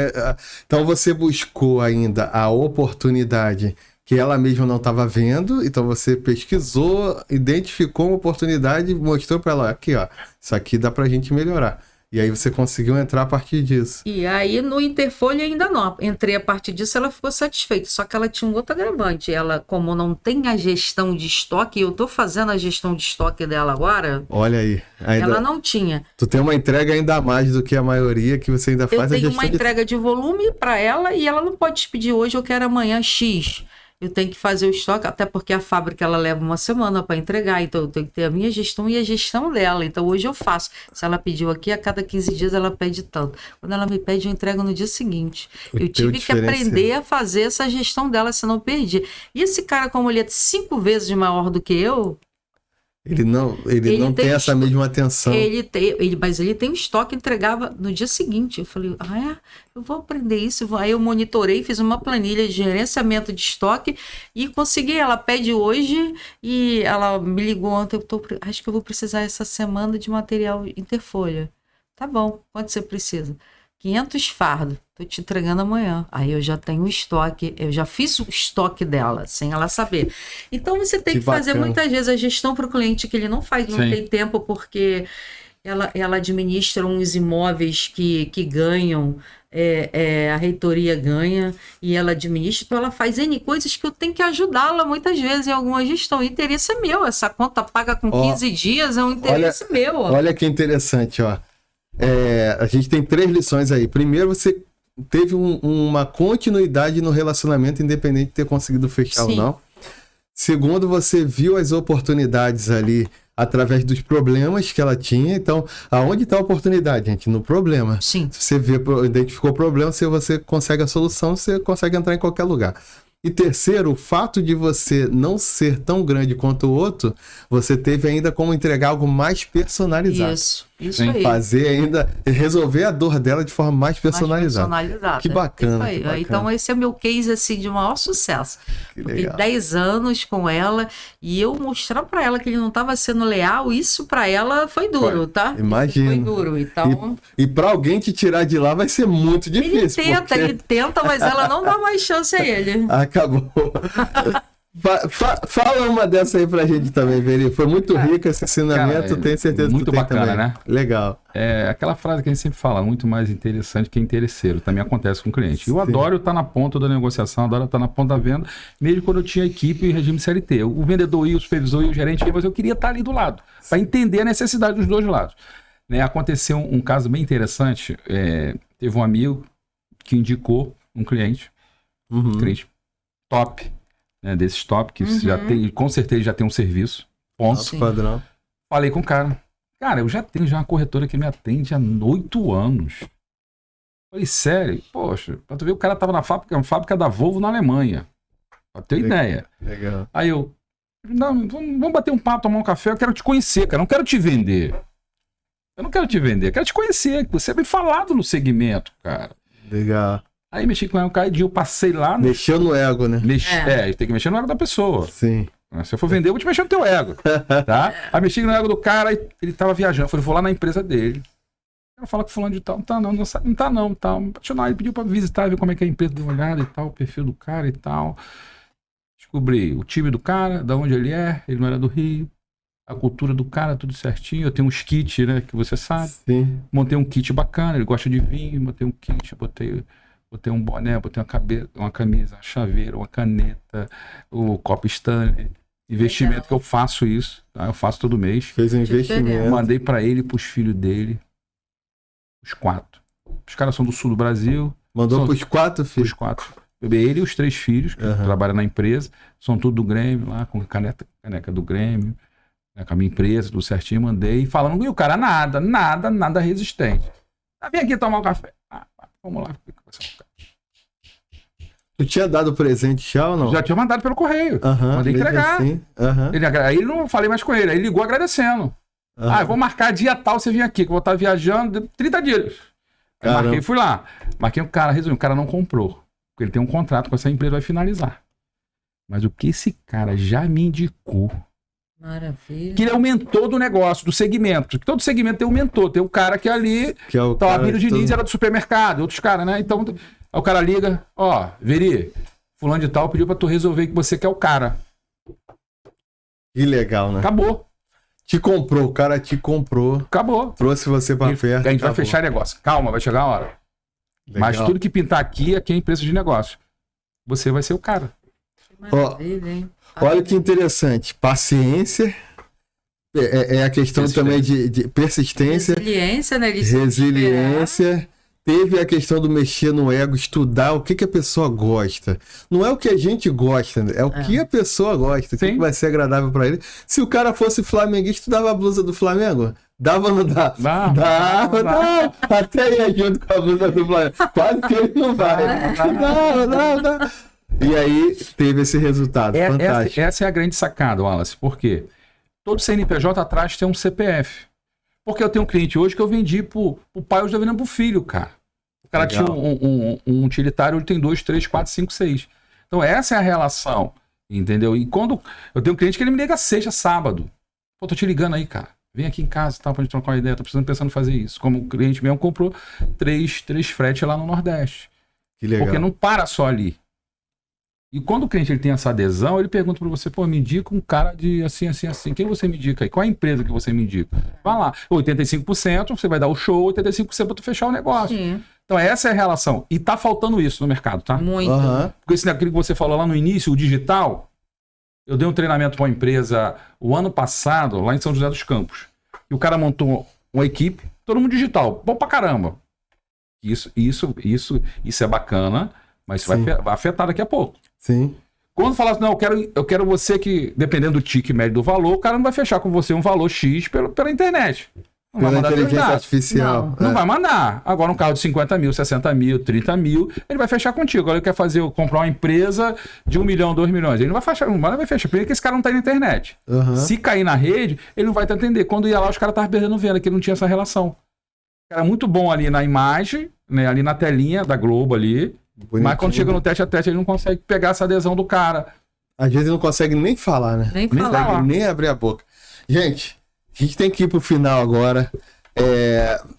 S1: Então você buscou ainda a oportunidade que ela mesma não estava vendo, então você pesquisou, identificou uma oportunidade e mostrou para ela, aqui ó, isso aqui dá pra gente melhorar. E aí você conseguiu entrar a partir disso.
S2: E aí no Interfolha ainda não. Entrei a partir disso, ela ficou satisfeita. Só que ela tinha um outro agravante. Ela, como não tem a gestão de estoque, eu tô fazendo a gestão de estoque dela agora.
S1: Olha aí.
S2: Ela não tinha.
S1: Tu tem uma entrega ainda a mais do que a maioria, que você ainda faz a gestão.
S2: Eu tenho uma entrega de volume para ela e ela não pode te pedir hoje, eu quero amanhã X. Eu tenho que fazer o estoque, até porque a fábrica ela leva 1 semana para entregar, então eu tenho que ter a minha gestão e a gestão dela. Então hoje eu faço. Se ela pediu aqui, a cada 15 dias ela pede tanto. Quando ela me pede, eu entrego no dia seguinte. Eu tive que aprender a fazer essa gestão dela, senão eu perdi. E esse cara, como ele é 5 vezes maior do que eu,
S1: Ele não tem essa mesma atenção.
S2: Mas ele tem um estoque, entregava no dia seguinte. Eu falei, eu vou aprender isso. Aí eu monitorei, fiz uma planilha de gerenciamento de estoque e consegui. Ela pede hoje e ela me ligou ontem. Acho que eu vou precisar essa semana de material Interfolha. Tá bom, quanto você precisa? 500 fardos, tô te entregando amanhã. Aí eu já tenho o estoque, eu já fiz o estoque dela, sem ela saber. Então você tem que fazer muitas vezes a gestão para o cliente que ele não faz, não tem tempo, porque ela administra uns imóveis que ganham, a reitoria ganha e ela administra, então ela faz N coisas que eu tenho que ajudá-la muitas vezes em alguma gestão. O interesse é meu, essa conta paga com 15 dias é um interesse meu.
S1: Olha que interessante, ó. A gente tem 3 lições aí. Primeiro, você teve uma continuidade no relacionamento, independente de ter conseguido fechar ou não. Segundo, você viu as oportunidades ali através dos problemas que ela tinha. Então, aonde está a oportunidade, gente? No problema.
S2: Sim.
S1: Se você identificou o problema, se você consegue a solução, você consegue entrar em qualquer lugar. E terceiro, o fato de você não ser tão grande quanto o outro, você teve ainda como entregar algo mais personalizado.
S2: Isso aí.
S1: Fazer ainda, resolver a dor dela de forma mais personalizada. Que bacana,
S2: que bacana. Então esse é meu case assim, de maior sucesso. Fiquei 10 anos com ela e eu mostrar para ela que ele não estava sendo leal, isso para ela foi duro, tá?
S1: Imagina.
S2: Foi duro, então...
S1: E para alguém te tirar de lá vai ser muito difícil.
S2: Ele tenta, mas ela não dá mais chance a ele.
S1: Acabou. Fala uma dessa aí pra gente também, Veri. Foi muito rico esse ensinamento, tenho certeza que
S3: muito
S1: tu tem
S3: bacana,
S1: também.
S3: Né?
S1: Legal.
S3: Aquela frase que a gente sempre fala, muito mais interessante que interesseiro, também acontece com o cliente. Eu adoro estar na ponta da negociação, adoro estar na ponta da venda, mesmo quando eu tinha equipe e regime CLT. O vendedor ia, o supervisor ia, o gerente ia, mas eu queria estar ali do lado, para entender a necessidade dos dois lados. Aconteceu um caso bem interessante, teve um amigo que indicou um cliente, um cliente top, desses top, que já tem, com certeza já tem um serviço, ponto.
S1: Padrão.
S3: Falei com o cara. Cara, eu já tenho uma corretora que me atende há 8 anos. Falei, sério? Poxa, pra tu ver, o cara tava na fábrica da Volvo na Alemanha. Pra ter ideia.
S1: Legal.
S3: Aí eu, não, vamos bater um papo, tomar um café, eu quero te conhecer, cara, não quero te vender. Eu não quero te vender, eu quero te conhecer, você é bem falado no segmento, cara.
S1: Legal.
S3: Aí mexi com ela um cadinho, eu passei lá...
S1: Mexeu no ego, né?
S3: Tem que mexer no ego da pessoa.
S1: Sim.
S3: Se eu for vender, eu vou te mexer no teu ego, tá? Aí mexi no ego do cara, ele tava viajando. Eu falei, vou lá na empresa dele. Eu falo com fulano de tal. Não tá não. Ele pediu pra visitar, ver como é que é a empresa, deu uma olhada e tal, o perfil do cara e tal. Descobri o time do cara, da onde ele não era do Rio. A cultura do cara, tudo certinho. Eu tenho uns kits, né, que você sabe.
S1: Sim.
S3: Montei um kit bacana, ele gosta de vinho, montei um kit, botei um boné, botei uma camisa, uma chaveira, uma caneta, o copo Stanley. Investimento que eu faço isso, tá? Eu faço todo mês.
S1: Fez um investimento.
S3: Mandei pra ele e pros filhos dele. Os 4. Os caras são do sul do Brasil.
S1: Mandou pros 4 filhos?
S3: Os 4. Ele e os 3 filhos, que trabalham na empresa. São tudo do Grêmio lá, com caneca do Grêmio. Com a minha empresa, tudo certinho. Mandei falando, e o cara nada resistente. Vem aqui tomar um café. Vamos lá.
S1: Tu tinha dado presente já ou não?
S3: Já tinha mandado pelo correio. Mandei entregar. Assim. Aí não falei mais com ele. Aí ele ligou agradecendo. Eu vou marcar dia tal, você vem aqui, que eu vou estar viajando 30 dias. Aí marquei e fui lá. Marquei o cara, resumindo, o cara não comprou. Porque ele tem um contrato com essa empresa, vai finalizar. Mas o que esse cara já me indicou...
S2: Maravilha.
S3: Que ele é o mentor do negócio, do segmento. Todo segmento tem um mentor. Tem o cara que ali...
S1: Que é o
S3: então, a Abílio Diniz era do supermercado, outros caras, né? Então, aí o cara liga, Veri, fulano de tal pediu pra tu resolver que você quer o cara.
S1: Que legal, né?
S3: Acabou.
S1: Te comprou, o cara te comprou.
S3: Acabou.
S1: Trouxe você pra perto.
S3: A gente vai fechar negócio. Calma, vai chegar a hora. Legal. Mas tudo que pintar aqui é empresa de negócio. Você vai ser o cara.
S2: Que maravilha, hein?
S1: Olha que interessante. Paciência. A questão também de persistência.
S2: Resiliência, né?
S1: Resiliência. Teve a questão do mexer no ego, estudar o que a pessoa gosta. Não é o que a gente gosta, né? É o que a pessoa gosta. O que vai ser agradável para ele. Se o cara fosse flamenguista, dava a blusa do Flamengo? Dava ou não dava? Dava. Até ia junto com a blusa do Flamengo. Quase que ele não vai. Dava. E aí teve esse resultado. Fantástico.
S3: Essa é a grande sacada, Wallace. Por quê? todo CNPJ atrás tem um CPF. Porque eu tenho um cliente hoje que eu vendi pro pai, hoje eu vendendo pro filho, cara. O cara
S1: Legal.
S3: tinha um utilitário, ele tem 2, 3, 4, 5, 6. Então essa é a relação, entendeu? E quando eu tenho um cliente que ele me liga sexta, sábado. Pô, tô te ligando aí, cara. Vem aqui em casa, tá, pra gente trocar uma ideia. Tô pensando em fazer isso. Como o cliente mesmo comprou 3 fretes lá no Nordeste.
S1: Que legal.
S3: Porque não para só ali. E quando o cliente ele tem essa adesão, ele pergunta para você, pô, me indica um cara de assim, assim, assim. Quem você me indica aí? Qual é a empresa que você me indica? Vai lá. 85%, você vai dar o show, 85% para tu fechar o negócio.
S2: Sim,
S3: Então essa é a relação. E tá faltando isso no mercado, tá?
S2: muito.
S1: Aham.
S3: Porque esse aquilo que você falou lá no início, o digital, eu dei um treinamento para uma empresa o ano passado, lá em São José dos Campos. E o cara montou uma equipe, todo mundo digital. Bom pra caramba. Isso é bacana, mas isso
S1: Sim.
S3: vai afetar daqui a pouco.
S1: Sim.
S3: Quando falar assim, não, eu quero você que, dependendo do tique médio do valor, o cara não vai fechar com você um valor X pela internet. Não vai
S1: Pela
S3: mandar
S1: inteligência
S3: verdade.
S1: artificial.
S3: Não vai mandar. Agora um carro de 50 mil, 60 mil, 30 mil, ele vai fechar contigo. Agora ele quer comprar uma empresa de 1 milhão, 2 milhões. Ele não vai fechar, porque esse cara não tá na internet.
S1: Aham.
S3: Se cair na rede, ele não vai te atender. Quando ia lá, os caras estavam perdendo venda, que ele não tinha essa relação. Era muito bom ali na imagem, né, ali na telinha da Globo ali.
S1: Bonitinho.
S3: Mas quando chega no teste a teste, ele não consegue pegar essa adesão do cara.
S1: Às vezes não consegue nem falar, né?
S2: Nem
S1: Não
S2: falar.
S1: consegue nem abrir a boca. Gente, a gente tem que ir pro final agora.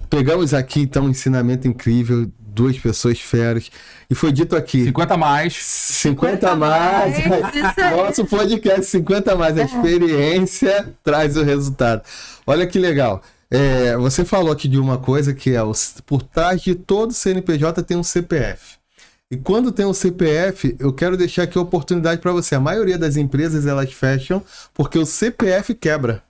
S1: Pegamos aqui, então, um ensinamento incrível. 2 pessoas feras. E foi dito aqui.
S3: 50 mais.
S1: 50 a mais.
S2: Isso aí.
S1: Nosso podcast 50 a mais. A experiência traz o resultado. Olha que legal. Você falou aqui de uma coisa que por trás de todo CNPJ tem um CPF. E quando tem um CPF, eu quero deixar aqui a oportunidade para você. A maioria das empresas, elas fecham porque o CPF quebra.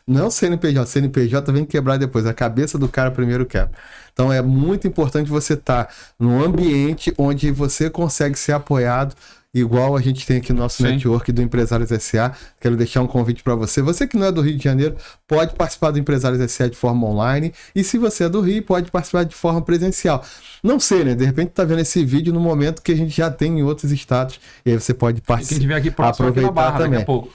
S1: Não é o CNPJ. O CNPJ vem quebrar depois. A cabeça do cara primeiro quebra. Então é muito importante você estar num ambiente onde você consegue ser apoiado, igual a gente tem aqui no nosso
S3: Sim.
S1: network do Empresários SA. Quero deixar um convite para você. Você que não é do Rio de Janeiro, pode participar do Empresários SA de forma online. E se você é do Rio, pode participar de forma presencial. Não sei, né? De repente tá vendo esse vídeo no momento que a gente já tem em outros estados. E aí você pode
S3: E quem
S1: participar.
S3: tiver aqui próximo aqui na
S1: Aproveitar
S3: Barra, daqui
S1: também.
S3: a pouco.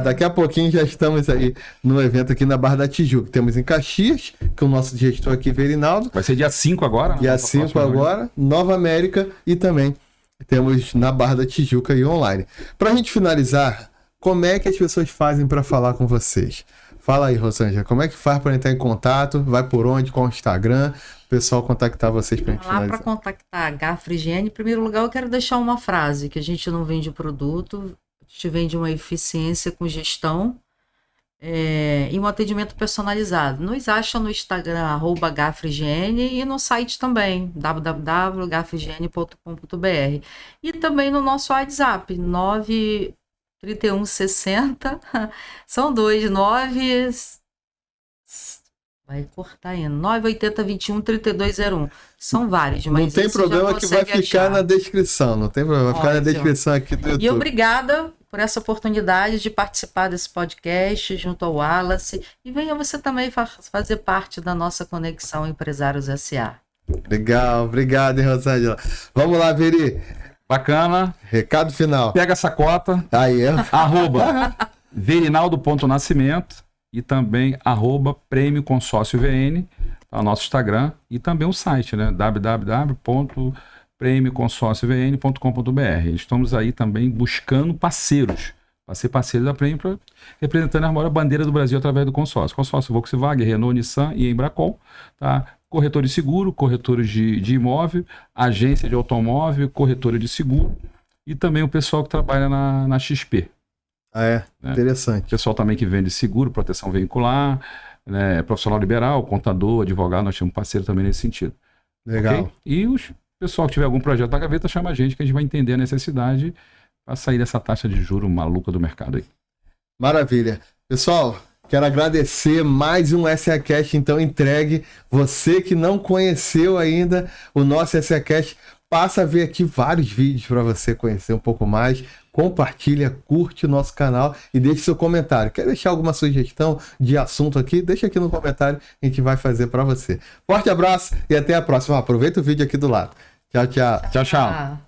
S1: Daqui a pouquinho já estamos aí no evento aqui na Barra da Tijuca. Temos em Caxias, com o nosso gestor aqui, Verinaldo.
S3: Vai ser dia 5 agora, né?
S1: Dia
S3: Nossa
S1: 5
S3: próxima reunião.
S1: agora, Nova América e também temos na Barra da Tijuca e online. Pra gente finalizar, como é que as pessoas fazem para falar com vocês? Fala aí, Rosângela, como é que faz para entrar em contato? Vai por onde? Qual o Instagram? O pessoal contactar vocês pra gente
S2: Lá para
S1: finalizar.
S2: contactar a Gafra Higiene, em primeiro lugar, eu quero deixar uma frase, que a gente não vende produto, a gente vende uma eficiência com gestão e um atendimento personalizado. Nos acha no Instagram, @gafrahigiene, e no site também, www.gafrahigiene.com.br. E também no nosso WhatsApp, 93160, são 9... Vai cortar ainda. 98021-3201. São vários, mas
S1: Não tem
S2: esse já
S1: problema que vai
S2: consegue
S1: ficar
S2: achar.
S1: na descrição. Não tem problema, vai ficar na
S2: Ótimo.
S1: descrição aqui do YouTube.
S2: E obrigada por essa oportunidade de participar desse podcast junto ao Wallace. E venha você também fazer parte da nossa conexão Empresários SA.
S1: Legal, obrigado, hein, Rosângela. Vamos lá, Veri.
S3: Bacana.
S1: Recado final.
S3: Pega essa cota.
S1: Aí,
S3: @verinaldo.nascimento e também @prêmio consórcio VN, tá o nosso Instagram e também o site, né? www.premioconsórciovn.com.br. Estamos aí também buscando parceiros, para ser parceiro da Prêmio, representando a maior bandeira do Brasil através do consórcio. Consórcio Volkswagen, Renault, Nissan e Embracon, tá? Corretores de seguro, corretores de imóvel, agência de automóvel, corretora de seguro e também o pessoal que trabalha na XP.
S1: Interessante.
S3: Pessoal também que vende seguro, proteção veicular, né, profissional liberal, contador, advogado, nós temos parceiro também nesse sentido.
S1: Legal.
S3: Ok? E o pessoal que tiver algum projeto da gaveta, chama a gente que a gente vai entender a necessidade para sair dessa taxa de juro maluca do mercado aí.
S1: Maravilha. Pessoal, quero agradecer mais um SACast, então, entregue. Você que não conheceu ainda o nosso SACast, passa a ver aqui vários vídeos para você conhecer um pouco mais. Compartilha, curte o nosso canal e deixe seu comentário. Quer deixar alguma sugestão de assunto aqui? Deixa aqui no comentário, a gente vai fazer para você. Forte abraço e até a próxima. Aproveita o vídeo aqui do lado. Tchau, tchau.
S3: Tchau, tchau.
S2: Ah.